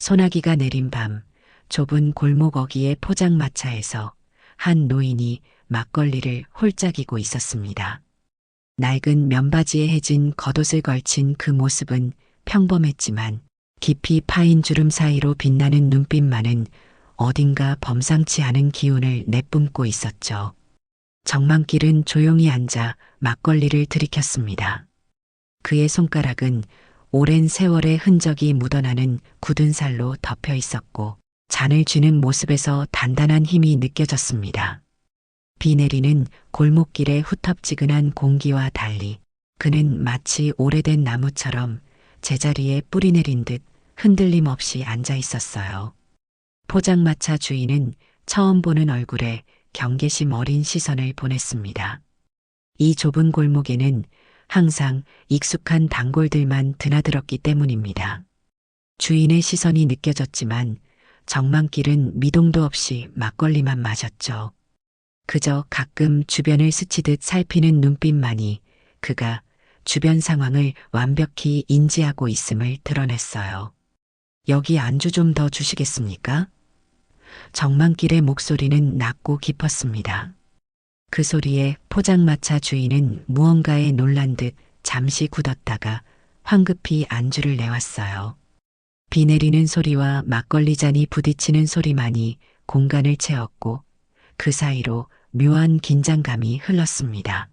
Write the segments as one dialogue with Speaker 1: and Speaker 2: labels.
Speaker 1: 소나기가 내린 밤, 좁은 골목 어귀의 포장마차에서 한 노인이 막걸리를 홀짝이고 있었습니다. 낡은 면바지에 해진 겉옷을 걸친 그 모습은 평범했지만 깊이 파인 주름 사이로 빛나는 눈빛만은 어딘가 범상치 않은 기운을 내뿜고 있었죠. 정만길은 조용히 앉아 막걸리를 들이켰습니다. 그의 손가락은 오랜 세월의 흔적이 묻어나는 굳은 살로 덮여 있었고 잔을 쥐는 모습에서 단단한 힘이 느껴졌습니다. 비 내리는 골목길의 후텁지근한 공기와 달리 그는 마치 오래된 나무처럼 제자리에 뿌리 내린 듯 흔들림 없이 앉아 있었어요. 포장마차 주인은 처음 보는 얼굴에 경계심 어린 시선을 보냈습니다. 이 좁은 골목에는 항상 익숙한 단골들만 드나들었기 때문입니다. 주인의 시선이 느껴졌지만 정만길은 미동도 없이 막걸리만 마셨죠. 그저 가끔 주변을 스치듯 살피는 눈빛만이 그가 주변 상황을 완벽히 인지하고 있음을 드러냈어요. 여기 안주 좀 더 주시겠습니까? 정만길의 목소리는 낮고 깊었습니다. 그 소리에 포장마차 주인은 무언가에 놀란 듯 잠시 굳었다가 황급히 안주를 내왔어요. 비 내리는 소리와 막걸리 잔이 부딪히는 소리만이 공간을 채웠고 그 사이로 묘한 긴장감이 흘렀습니다.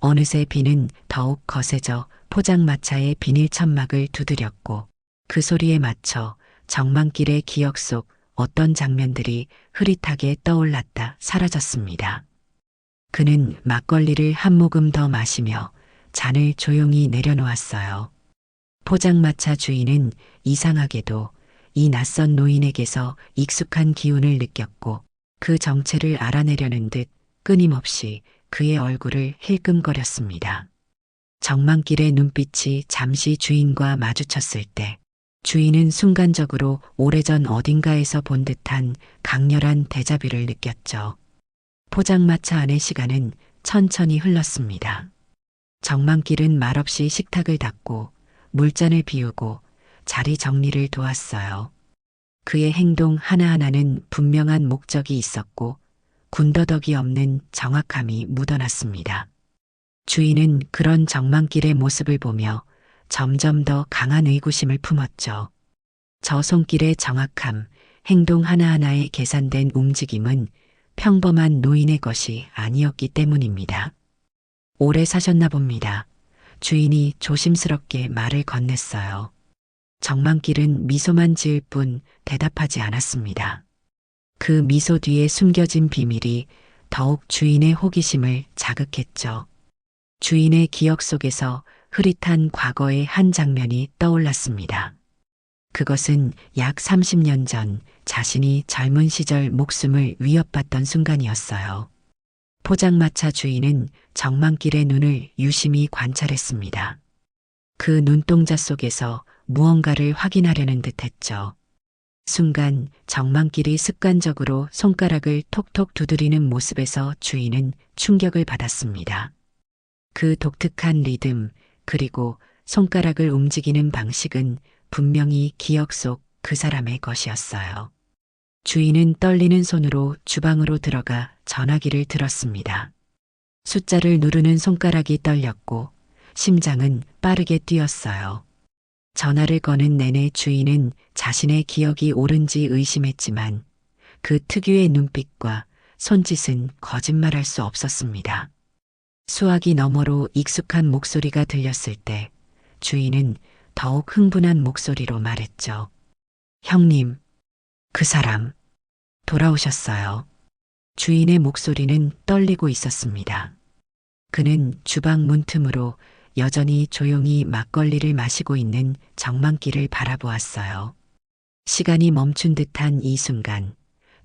Speaker 1: 어느새 비는 더욱 거세져 포장마차의 비닐 천막을 두드렸고 그 소리에 맞춰 정만길의 기억 속 어떤 장면들이 흐릿하게 떠올랐다 사라졌습니다. 그는 막걸리를 한 모금 더 마시며 잔을 조용히 내려놓았어요. 포장마차 주인은 이상하게도 이 낯선 노인에게서 익숙한 기운을 느꼈고 그 정체를 알아내려는 듯 끊임없이 그의 얼굴을 힐끔거렸습니다. 정만길의 눈빛이 잠시 주인과 마주쳤을 때 주인은 순간적으로 오래전 어딘가에서 본 듯한 강렬한 데자뷰를 느꼈죠. 포장마차 안의 시간은 천천히 흘렀습니다. 정만길은 말없이 식탁을 닦고 물잔을 비우고 자리 정리를 도왔어요. 그의 행동 하나하나는 분명한 목적이 있었고 군더더기 없는 정확함이 묻어났습니다. 주인은 그런 정만길의 모습을 보며 점점 더 강한 의구심을 품었죠. 저 손길의 정확함, 행동 하나하나의 계산된 움직임은 평범한 노인의 것이 아니었기 때문입니다. 오래 사셨나 봅니다. 주인이 조심스럽게 말을 건넸어요. 정만길은 미소만 지을 뿐 대답하지 않았습니다. 그 미소 뒤에 숨겨진 비밀이 더욱 주인의 호기심을 자극했죠. 주인의 기억 속에서 흐릿한 과거의 한 장면이 떠올랐습니다. 그것은 약 30년 전 자신이 젊은 시절 목숨을 위협받던 순간이었어요. 포장마차 주인은 정만길의 눈을 유심히 관찰했습니다. 그 눈동자 속에서 무언가를 확인하려는 듯했죠. 순간 정만길이 습관적으로 손가락을 톡톡 두드리는 모습에서 주인은 충격을 받았습니다. 그 독특한 리듬 그리고 손가락을 움직이는 방식은 분명히 기억 속 그 사람의 것이었어요. 주인은 떨리는 손으로 주방으로 들어가 전화기를 들었습니다. 숫자를 누르는 손가락이 떨렸고 심장은 빠르게 뛰었어요. 전화를 거는 내내 주인은 자신의 기억이 옳은지 의심했지만 그 특유의 눈빛과 손짓은 거짓말할 수 없었습니다. 수화기 너머로 익숙한 목소리가 들렸을 때 주인은 더욱 흥분한 목소리로 말했죠. 형님, 그 사람 돌아오셨어요. 주인의 목소리는 떨리고 있었습니다. 그는 주방 문틈으로 여전히 조용히 막걸리를 마시고 있는 정만길을 바라보았어요. 시간이 멈춘 듯한 이 순간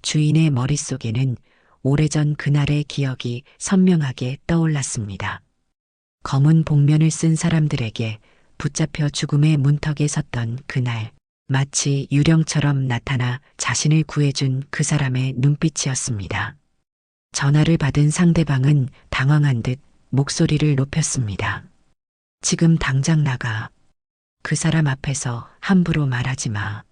Speaker 1: 주인의 머릿속에는 오래전 그날의 기억이 선명하게 떠올랐습니다. 검은 복면을 쓴 사람들에게 붙잡혀 죽음의 문턱에 섰던 그날, 마치 유령처럼 나타나 자신을 구해준 그 사람의 눈빛이었습니다. 전화를 받은 상대방은 당황한 듯 목소리를 높였습니다. 지금 당장 나가. 그 사람 앞에서 함부로 말하지 마.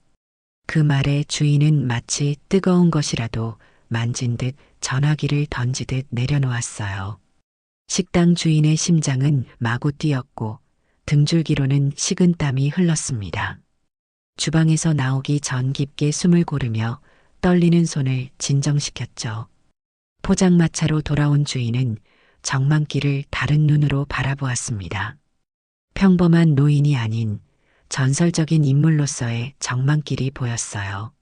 Speaker 1: 그 말에 주인은 마치 뜨거운 것이라도 만진 듯 전화기를 던지듯 내려놓았어요. 식당 주인의 심장은 마구 뛰었고 등줄기로는 식은땀이 흘렀습니다. 주방에서 나오기 전 깊게 숨을 고르며 떨리는 손을 진정시켰죠. 포장마차로 돌아온 주인은 정만길을 다른 눈으로 바라보았습니다. 평범한 노인이 아닌 전설적인 인물로서의 정만길이 보였어요.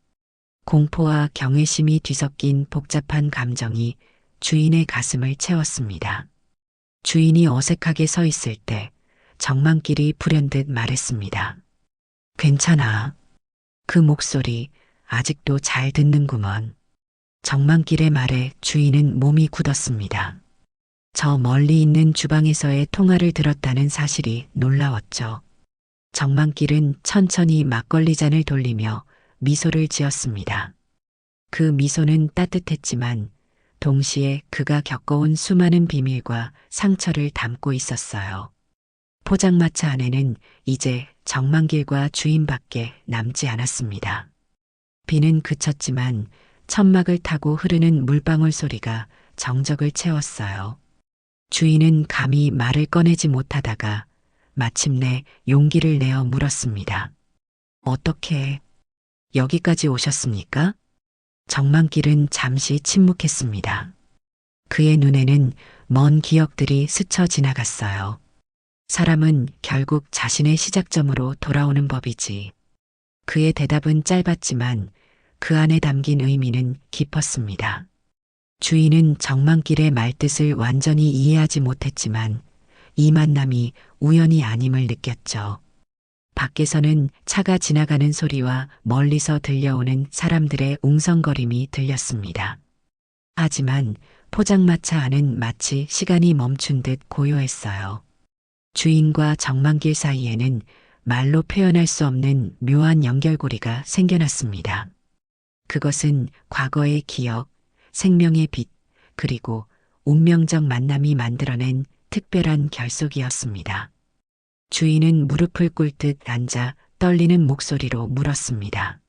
Speaker 1: 공포와 경외심이 뒤섞인 복잡한 감정이 주인의 가슴을 채웠습니다. 주인이 어색하게 서 있을 때 정만길이 불현듯 말했습니다. 괜찮아. 그 목소리 아직도 잘 듣는구먼. 정만길의 말에 주인은 몸이 굳었습니다. 저 멀리 있는 주방에서의 통화를 들었다는 사실이 놀라웠죠. 정만길은 천천히 막걸리 잔을 돌리며 미소를 지었습니다. 그 미소는 따뜻했지만 동시에 그가 겪어온 수많은 비밀과 상처를 담고 있었어요. 포장마차 안에는 이제 정만길과 주인밖에 남지 않았습니다. 비는 그쳤지만 천막을 타고 흐르는 물방울 소리가 정적을 채웠어요. 주인은 감히 말을 꺼내지 못하다가 마침내 용기를 내어 물었습니다. 어떻게 여기까지 오셨습니까? 정만길은 잠시 침묵했습니다. 그의 눈에는 먼 기억들이 스쳐 지나갔어요. 사람은 결국 자신의 시작점으로 돌아오는 법이지. 그의 대답은 짧았지만 그 안에 담긴 의미는 깊었습니다. 주인은 정만길의 말뜻을 완전히 이해하지 못했지만 이 만남이 우연이 아님을 느꼈죠. 밖에서는 차가 지나가는 소리와 멀리서 들려오는 사람들의 웅성거림이 들렸습니다. 하지만 포장마차 안은 마치 시간이 멈춘 듯 고요했어요. 주인과 정만길 사이에는 말로 표현할 수 없는 묘한 연결고리가 생겨났습니다. 그것은 과거의 기억, 생명의 빛, 그리고 운명적 만남이 만들어낸 특별한 결속이었습니다. 주인은 무릎을 꿇듯 앉아 떨리는 목소리로 물었습니다.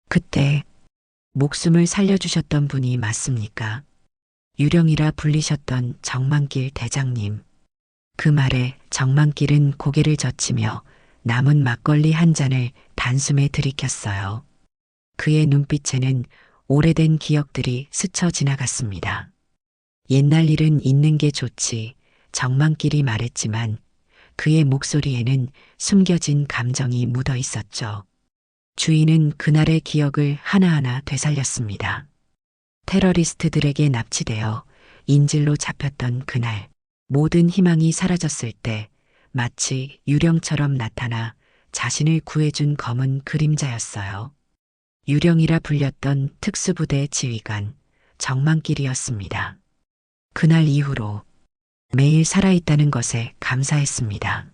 Speaker 1: 그때 목숨을 살려주셨던 분이 맞습니까? 유령이라 불리셨던 정만길 대장님. 그 말에 정만길은 고개를 젖히며 남은 막걸리 한 잔을 단숨에 들이켰어요. 그의 눈빛에는 오래된 기억들이 스쳐 지나갔습니다. 옛날 일은 잊는 게 좋지, 정만길이 말했지만 그의 목소리에는 숨겨진 감정이 묻어 있었죠. 주인은 그날의 기억을 하나하나 되살렸습니다. 테러리스트들에게 납치되어 인질로 잡혔던 그날, 모든 희망이 사라졌을 때 마치 유령처럼 나타나 자신을 구해준 검은 그림자였어요. 유령이라 불렸던 특수부대 지휘관 정만길이었습니다. 그날 이후로 매일 살아있다는 것에 감사했습니다.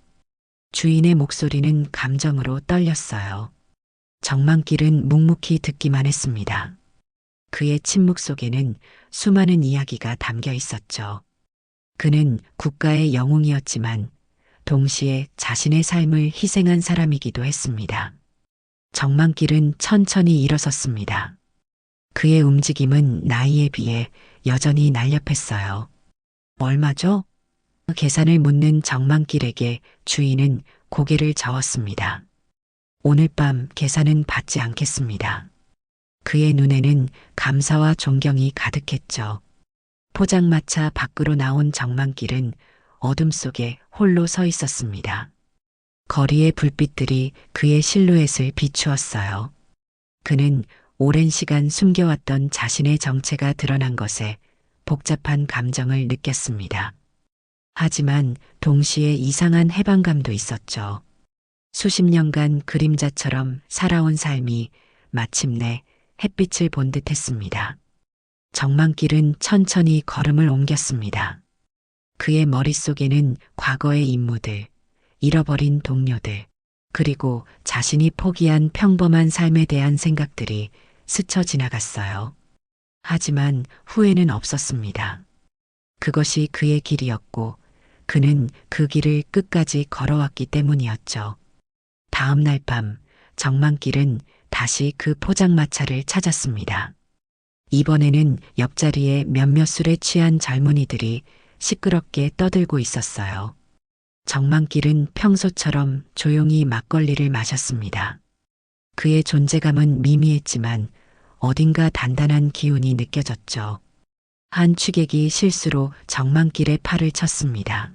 Speaker 1: 주인의 목소리는 감정으로 떨렸어요. 정만길은 묵묵히 듣기만 했습니다. 그의 침묵 속에는 수많은 이야기가 담겨 있었죠. 그는 국가의 영웅이었지만 동시에 자신의 삶을 희생한 사람이기도 했습니다. 정만길은 천천히 일어섰습니다. 그의 움직임은 나이에 비해 여전히 날렵했어요. 얼마죠? 계산을 묻는 정만길에게 주인은 고개를 저었습니다. 오늘 밤 계산은 받지 않겠습니다. 그의 눈에는 감사와 존경이 가득했죠. 포장마차 밖으로 나온 정만길은 어둠 속에 홀로 서 있었습니다. 거리의 불빛들이 그의 실루엣을 비추었어요. 그는 오랜 시간 숨겨왔던 자신의 정체가 드러난 것에 복잡한 감정을 느꼈습니다. 하지만 동시에 이상한 해방감도 있었죠. 수십 년간 그림자처럼 살아온 삶이 마침내 햇빛을 본 듯했습니다. 정만길은 천천히 걸음을 옮겼습니다. 그의 머릿속에는 과거의 임무들, 잃어버린 동료들, 그리고 자신이 포기한 평범한 삶에 대한 생각들이 스쳐 지나갔어요. 하지만 후회는 없었습니다. 그것이 그의 길이었고 그는 그 길을 끝까지 걸어왔기 때문이었죠. 다음 날 밤 정만길은 다시 그 포장마차를 찾았습니다. 이번에는 옆자리에 몇몇 술에 취한 젊은이들이 시끄럽게 떠들고 있었어요. 정만길은 평소처럼 조용히 막걸리를 마셨습니다. 그의 존재감은 미미했지만 어딘가 단단한 기운이 느껴졌죠. 한 취객이 실수로 정만길의 팔을 쳤습니다.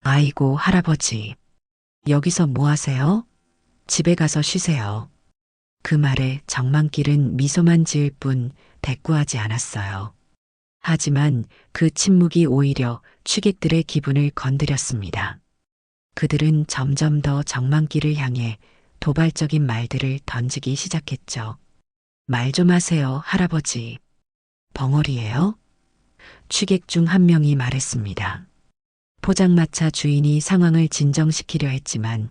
Speaker 1: 아이고, 할아버지. 여기서 뭐 하세요? 집에 가서 쉬세요. 그 말에 정만길은 미소만 지을 뿐 대꾸하지 않았어요. 하지만 그 침묵이 오히려 취객들의 기분을 건드렸습니다. 그들은 점점 더 정만길을 향해 도발적인 말들을 던지기 시작했죠. 말 좀 하세요, 할아버지. 벙어리예요? 취객 중 한 명이 말했습니다. 포장마차 주인이 상황을 진정시키려 했지만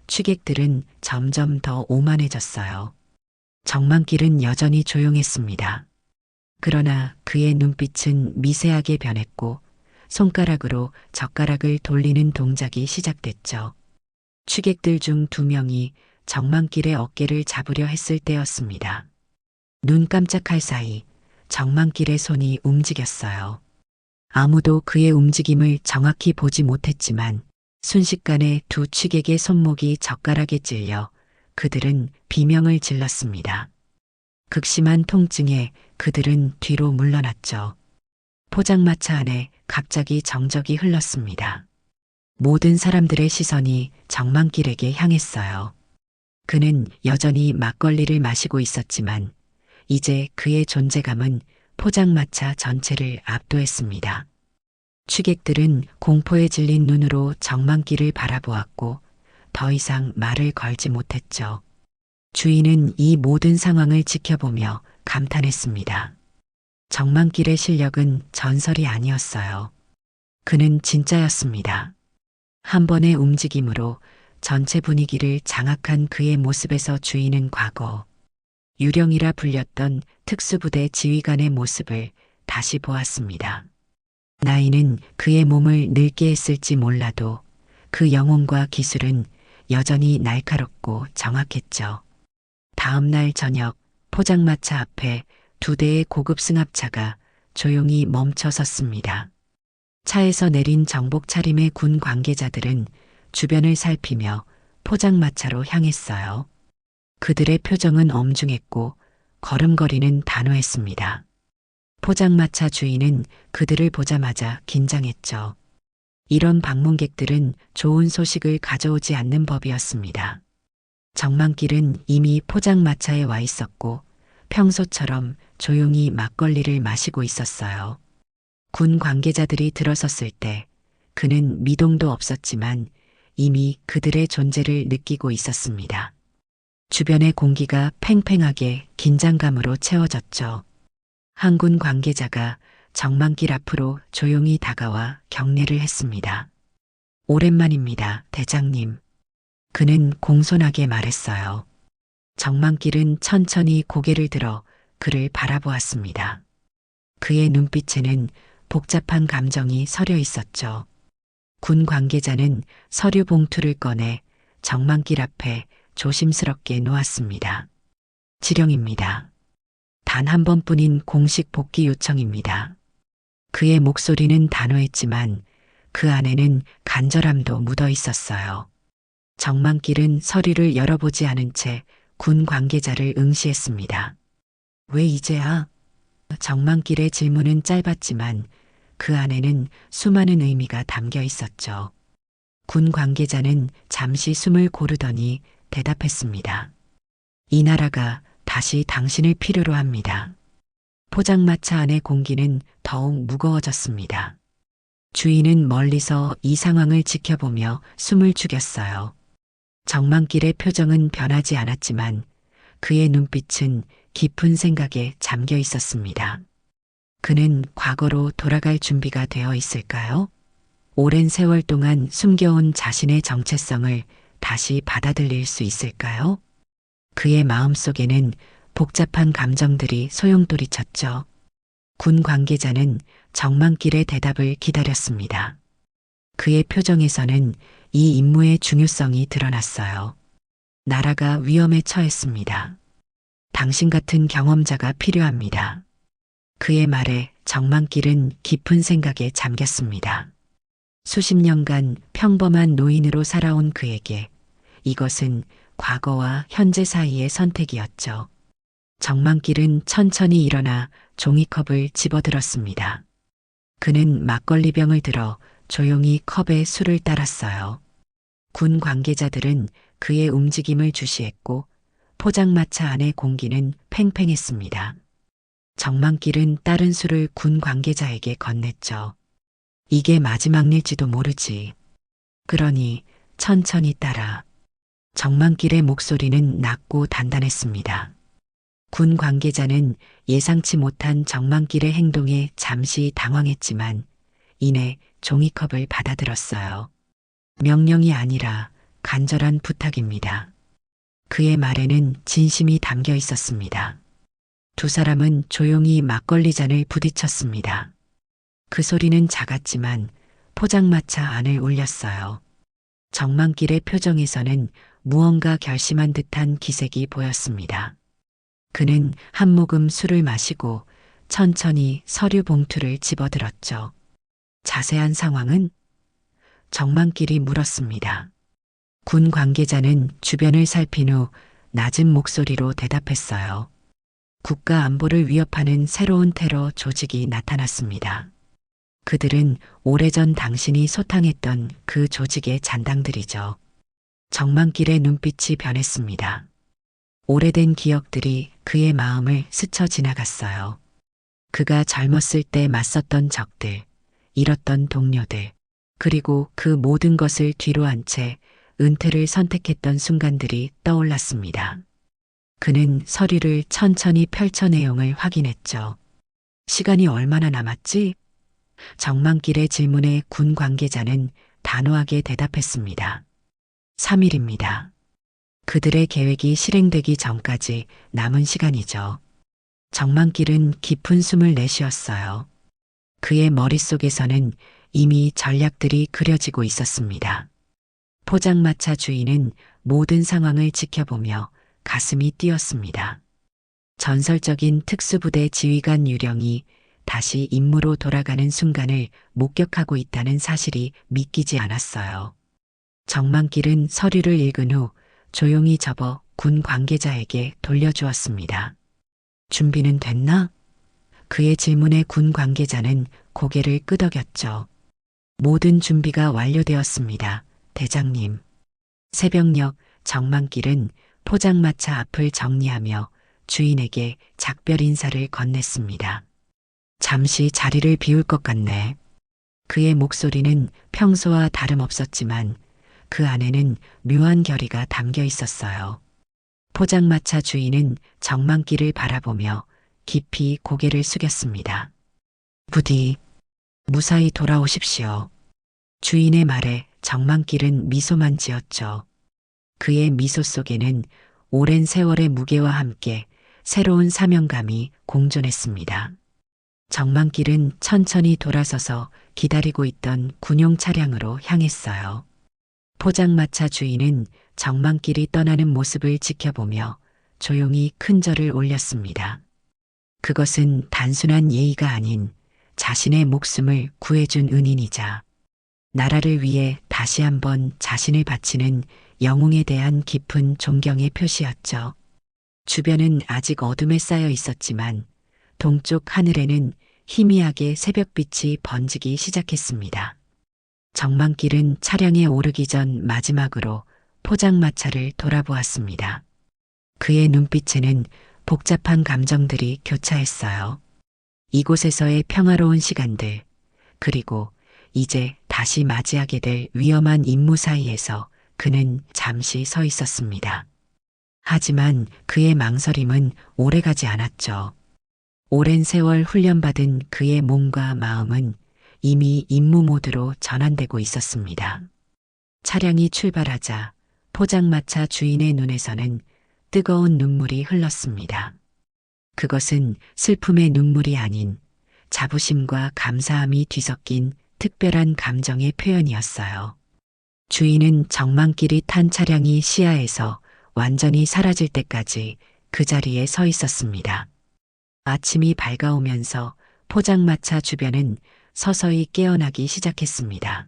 Speaker 1: 취객들은 점점 더 오만해졌어요. 정만길은 여전히 조용했습니다. 그러나 그의 눈빛은 미세하게 변했고 손가락으로 젓가락을 돌리는 동작이 시작됐죠. 취객들 중 2명이 정만길의 어깨를 잡으려 했을 때였습니다. 눈 깜짝할 사이 정만길의 손이 움직였어요. 아무도 그의 움직임을 정확히 보지 못했지만 순식간에 2 취객의 손목이 젓가락에 찔려 그들은 비명을 질렀습니다. 극심한 통증에 그들은 뒤로 물러났죠. 포장마차 안에 갑자기 정적이 흘렀습니다. 모든 사람들의 시선이 정만길에게 향했어요. 그는 여전히 막걸리를 마시고 있었지만 이제 그의 존재감은 포장마차 전체를 압도했습니다. 취객들은 공포에 질린 눈으로 정만길을 바라보았고 더 이상 말을 걸지 못했죠. 주인은 이 모든 상황을 지켜보며 감탄했습니다. 정만길의 실력은 전설이 아니었어요. 그는 진짜였습니다. 한 번의 움직임으로 전체 분위기를 장악한 그의 모습에서 주인은 과거 유령이라 불렸던 특수부대 지휘관의 모습을 다시 보았습니다. 나이는 그의 몸을 늙게 했을지 몰라도 그 영혼과 기술은 여전히 날카롭고 정확했죠. 다음 날 저녁 포장마차 앞에 2대의 고급 승합차가 조용히 멈춰 섰습니다. 차에서 내린 정복 차림의 군 관계자들은 주변을 살피며 포장마차로 향했어요. 그들의 표정은 엄중했고 걸음걸이는 단호했습니다. 포장마차 주인은 그들을 보자마자 긴장했죠. 이런 방문객들은 좋은 소식을 가져오지 않는 법이었습니다. 정만길은 이미 포장마차에 와 있었고 평소처럼 조용히 막걸리를 마시고 있었어요. 군 관계자들이 들어섰을 때 그는 미동도 없었지만 이미 그들의 존재를 느끼고 있었습니다. 주변의 공기가 팽팽하게 긴장감으로 채워졌죠. 한 군 관계자가 정만길 앞으로 조용히 다가와 경례를 했습니다. 오랜만입니다, 대장님. 그는 공손하게 말했어요. 정만길은 천천히 고개를 들어 그를 바라보았습니다. 그의 눈빛에는 복잡한 감정이 서려 있었죠. 군 관계자는 서류 봉투를 꺼내 정만길 앞에 조심스럽게 놓았습니다. 지령입니다. 단 한 번뿐인 공식 복귀 요청입니다. 그의 목소리는 단호했지만 그 안에는 간절함도 묻어 있었어요. 정만길은 서류를 열어보지 않은 채 군 관계자를 응시했습니다. 왜 이제야? 정만길의 질문은 짧았지만 그 안에는 수많은 의미가 담겨 있었죠. 군 관계자는 잠시 숨을 고르더니 대답했습니다. 이 나라가 다시 당신을 필요로 합니다. 포장마차 안의 공기는 더욱 무거워졌습니다. 주인은 멀리서 이 상황을 지켜보며 숨을 죽였어요. 정만길의 표정은 변하지 않았지만 그의 눈빛은 깊은 생각에 잠겨 있었습니다. 그는 과거로 돌아갈 준비가 되어 있을까요? 오랜 세월 동안 숨겨온 자신의 정체성을 다시 받아들일 수 있을까요? 그의 마음속에는 복잡한 감정들이 소용돌이쳤죠. 군 관계자는 정만길의 대답을 기다렸습니다. 그의 표정에서는 이 임무의 중요성이 드러났어요. 나라가 위험에 처했습니다. 당신 같은 경험자가 필요합니다. 그의 말에 정만길은 깊은 생각에 잠겼습니다. 수십 년간 평범한 노인으로 살아온 그에게 이것은 과거와 현재 사이의 선택이었죠. 정만길은 천천히 일어나 종이컵을 집어들었습니다. 그는 막걸리병을 들어 조용히 컵에 술을 따랐어요. 군 관계자들은 그의 움직임을 주시했고 포장마차 안의 공기는 팽팽했습니다. 정만길은 따른 술을 군 관계자에게 건넸죠. 이게 마지막 일지도 모르지. 그러니 천천히 따라. 정만길의 목소리는 낮고 단단했습니다. 군 관계자는 예상치 못한 정만길의 행동에 잠시 당황했지만 이내 종이컵을 받아들었어요. 명령이 아니라 간절한 부탁입니다. 그의 말에는 진심이 담겨 있었습니다. 두 사람은 조용히 막걸리 잔을 부딪혔습니다. 그 소리는 작았지만 포장마차 안을 울렸어요. 정만길의 표정에서는 무언가 결심한 듯한 기색이 보였습니다. 그는 한 모금 술을 마시고 천천히 서류 봉투를 집어들었죠. 자세한 상황은? 정만길이 물었습니다. 군 관계자는 주변을 살핀 후 낮은 목소리로 대답했어요. 국가 안보를 위협하는 새로운 테러 조직이 나타났습니다. 그들은 오래전 당신이 소탕했던 그 조직의 잔당들이죠. 정만길의 눈빛이 변했습니다. 오래된 기억들이 그의 마음을 스쳐 지나갔어요. 그가 젊었을 때 맞섰던 적들, 잃었던 동료들, 그리고 그 모든 것을 뒤로 한 채 은퇴를 선택했던 순간들이 떠올랐습니다. 그는 서류를 천천히 펼쳐 내용을 확인했죠. 시간이 얼마나 남았지? 정만길의 질문에 군 관계자는 단호하게 대답했습니다. 3일입니다. 그들의 계획이 실행되기 전까지 남은 시간이죠. 정만길은 깊은 숨을 내쉬었어요. 그의 머릿속에서는 이미 전략들이 그려지고 있었습니다. 포장마차 주인은 모든 상황을 지켜보며 가슴이 뛰었습니다. 전설적인 특수부대 지휘관 유령이 다시 임무로 돌아가는 순간을 목격하고 있다는 사실이 믿기지 않았어요. 정만길은 서류를 읽은 후 조용히 접어 군 관계자에게 돌려주었습니다. 준비는 됐나? 그의 질문에 군 관계자는 고개를 끄덕였죠. 모든 준비가 완료되었습니다. 대장님. 새벽녘 정만길은 포장마차 앞을 정리하며 주인에게 작별 인사를 건넸습니다. 잠시 자리를 비울 것 같네. 그의 목소리는 평소와 다름없었지만 그 안에는 묘한 결의가 담겨 있었어요. 포장마차 주인은 정만길을 바라보며 깊이 고개를 숙였습니다. 부디 무사히 돌아오십시오. 주인의 말에 정만길은 미소만 지었죠. 그의 미소 속에는 오랜 세월의 무게와 함께 새로운 사명감이 공존했습니다. 정만길은 천천히 돌아서서 기다리고 있던 군용 차량으로 향했어요. 포장마차 주인은 정만길이 떠나는 모습을 지켜보며 조용히 큰 절을 올렸습니다. 그것은 단순한 예의가 아닌 자신의 목숨을 구해준 은인이자 나라를 위해 다시 한번 자신을 바치는 영웅에 대한 깊은 존경의 표시였죠. 주변은 아직 어둠에 쌓여 있었지만 동쪽 하늘에는 희미하게 새벽빛이 번지기 시작했습니다. 정만길은 차량에 오르기 전 마지막으로 포장마차를 돌아보았습니다. 그의 눈빛에는 복잡한 감정들이 교차했어요. 이곳에서의 평화로운 시간들, 그리고 이제 다시 맞이하게 될 위험한 임무 사이에서 그는 잠시 서 있었습니다. 하지만 그의 망설임은 오래가지 않았죠. 오랜 세월 훈련받은 그의 몸과 마음은 이미 임무 모드로 전환되고 있었습니다. 차량이 출발하자 포장마차 주인의 눈에서는 뜨거운 눈물이 흘렀습니다. 그것은 슬픔의 눈물이 아닌 자부심과 감사함이 뒤섞인 특별한 감정의 표현이었어요. 주인은 정만길이 탄 차량이 시야에서 완전히 사라질 때까지 그 자리에 서 있었습니다. 아침이 밝아오면서 포장마차 주변은 서서히 깨어나기 시작했습니다.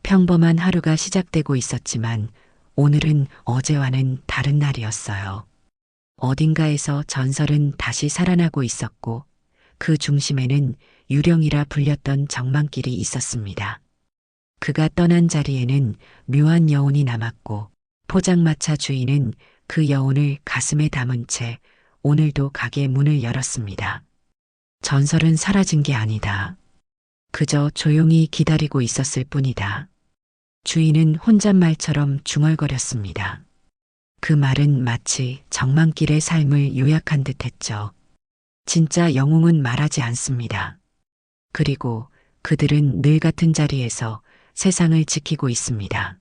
Speaker 1: 평범한 하루가 시작되고 있었지만 오늘은 어제와는 다른 날이었어요. 어딘가에서 전설은 다시 살아나고 있었고 그 중심에는 유령이라 불렸던 정만길이 있었습니다. 그가 떠난 자리에는 묘한 여운이 남았고 포장마차 주인은 그 여운을 가슴에 담은 채 오늘도 가게 문을 열었습니다. 전설은 사라진 게 아니다. 그저 조용히 기다리고 있었을 뿐이다. 주인은 혼잣말처럼 중얼거렸습니다. 그 말은 마치 정만길의 삶을 요약한 듯 했죠. 진짜 영웅은 말하지 않습니다. 그리고 그들은 늘 같은 자리에서 세상을 지키고 있습니다.